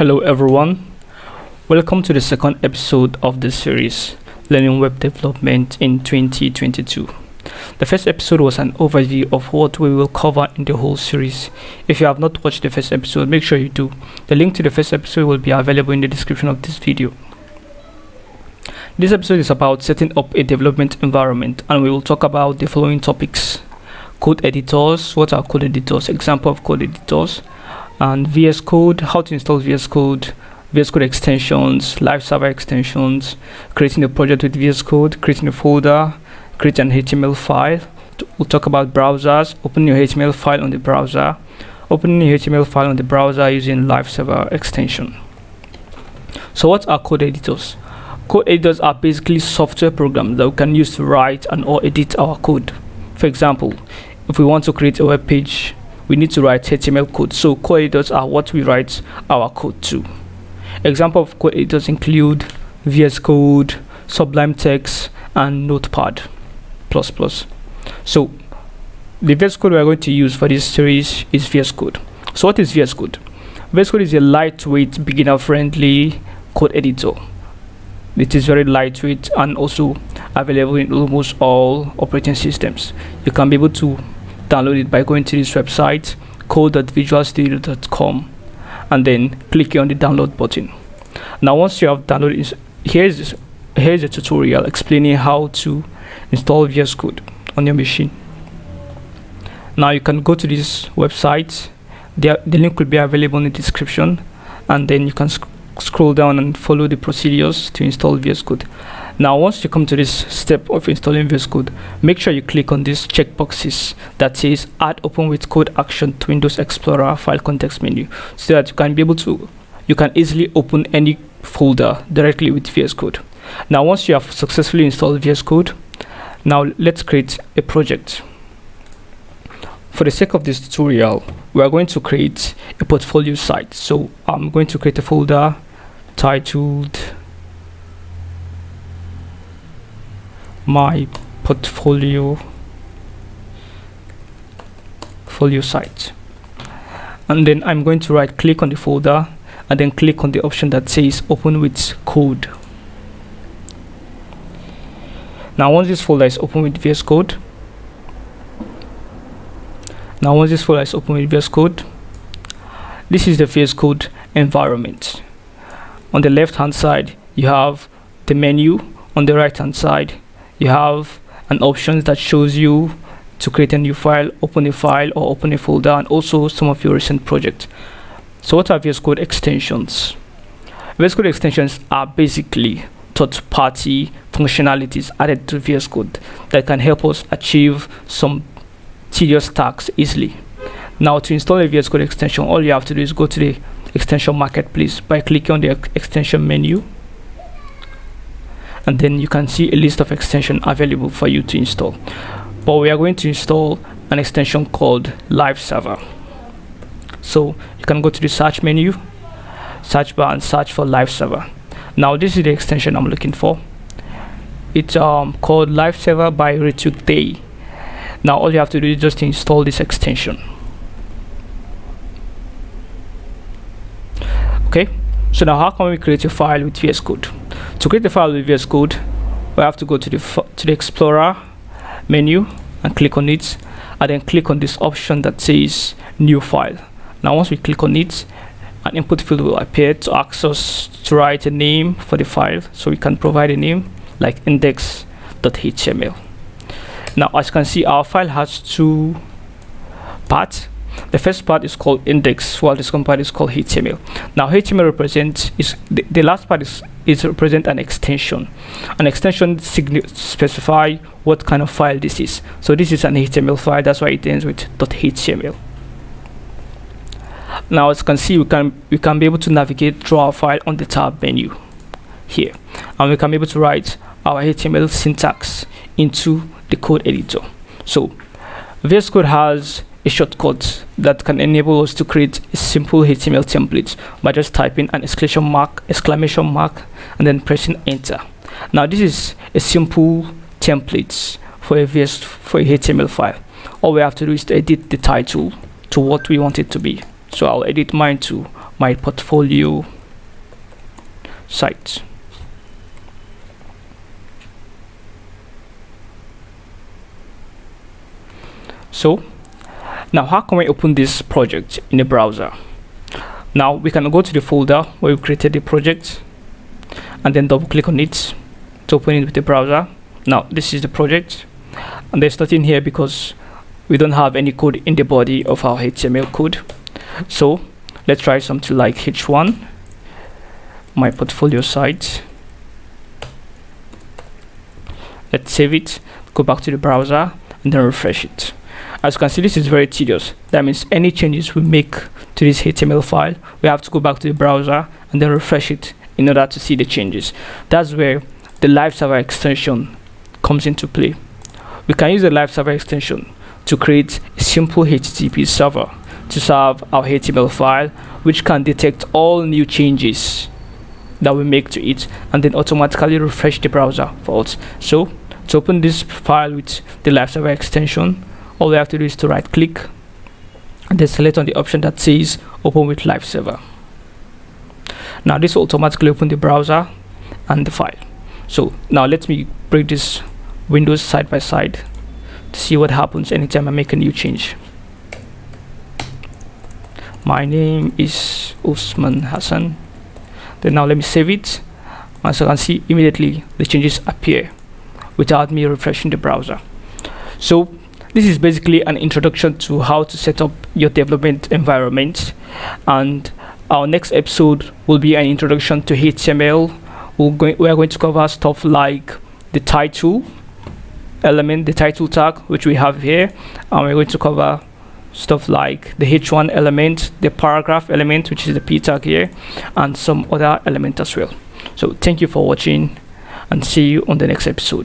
Hello everyone, welcome to the second episode of this series, Learning Web Development in 2022. The first episode was an overview of what we will cover in the whole series. If you have not watched the first episode, make sure you do. The link to the first episode will be available in the description of this video. This episode is about setting up a development environment, and we will talk about the following topics: code editors, what are code editors, example of code editors, and VS Code, how to install VS Code extensions, live server extensions, creating a project with VS Code, creating a folder, create an HTML file. We'll talk about browsers, opening your HTML file on the browser, using live server extension. So what are code editors? Code editors are basically software programs that we can use to write and or edit our code. For example, if we want to create a web page, we need to write HTML code. So code editors are what we write our code to. Example of code editors include VS Code, Sublime Text, and Notepad++. So the VS Code we are going to use for this series is VS Code. So what is VS Code? VS Code is a lightweight, beginner-friendly code editor. It is very lightweight and also available in almost all operating systems. You can be able to download it by going to this website, code.visualstudio.com, and then clicking on the download button. Now once you have downloaded it, here's a tutorial explaining how to install VS Code on your machine. Now you can go to this website. The link will be available in the description, and then you can scroll down and follow the procedures to install VS Code. Now once you come to this step of installing VS Code, make sure you click on these checkboxes that says add open with code action to Windows Explorer file context menu, so that you can easily open any folder directly with VS Code. Now once you have successfully installed VS Code, now let's create a project. For the sake of this tutorial, we are going to create a portfolio site. So I'm going to create a folder titled my portfolio site, and then I'm going to right click on the folder and then click on the option that says open with code. Now once this folder is open with VS Code, this is the VS Code environment. On the left hand side you have the menu, on the right hand side you have an option that shows you to create a new file, open a file, or open a folder, and also some of your recent projects. So what are VS Code extensions? VS Code extensions are basically third-party functionalities added to VS Code that can help us achieve some tedious tasks easily. Now to install a VS Code extension, all you have to do is go to the extension marketplace by clicking on the extension menu, and then you can see a list of extensions available for you to install. But we are going to install an extension called Live Server. So you can go to the search menu, search bar, and search for Live Server. Now this is the extension I'm looking for. It's called Live Server by Ritu Day. Now all you have to do is just install this extension. Okay, so now how can we create a file with VS Code? To create a file with VS Code, we have to go to the Explorer menu and click on it, and then click on this option that says new file. Now once we click on it, an input field will appear to ask us to write a name for the file, so we can provide a name like index.html. Now as you can see, our file has two parts. The first part is called index, while the second part is called HTML. Now HTML represents the last part is represent an extension. An extension specify what kind of file this is. So this is an HTML file, that's why it ends with .html. Now as you can see, we can be able to navigate through our file on the tab menu here, and we can be able to write our HTML syntax into the code editor. So VS Code has a shortcut that can enable us to create a simple HTML template by just typing an exclamation mark and then pressing enter. Now this is a simple template for a HTML file. All we have to do is to edit the title to what we want it to be. So I'll edit mine to my portfolio site. So now how can we open this project in a browser? Now we can go to the folder where we created the project and then double click on it to open it with the browser. Now this is the project, and there's nothing here because we don't have any code in the body of our HTML code. So let's try something like h1 my portfolio site. Let's save it, go back to the browser, and then refresh it. As you can see, this is very tedious. That means any changes we make to this HTML file, we have to go back to the browser and then refresh it in order to see the changes. That's where the live server extension comes into play. We can use the live server extension to create a simple HTTP server to serve our HTML file, which can detect all new changes that we make to it and then automatically refresh the browser for us. So to open this file with the live server extension, all we have to do is to right click and then select on the option that says open with live server. Now this will automatically open the browser and the file. So now let me break this windows side by side to see what happens anytime I make a new change. My name is Usman Hassan. Then now let me save it. As you can see, immediately the changes appear without me refreshing the browser. So this is basically an introduction to how to set up your development environment, and our next episode will be an introduction to HTML. We are going to cover stuff like the title element, the title tag, which we have here, and we're going to cover stuff like the h1 element, the paragraph element, which is the p tag here, and some other element as well. So thank you for watching, and see you on the next episode.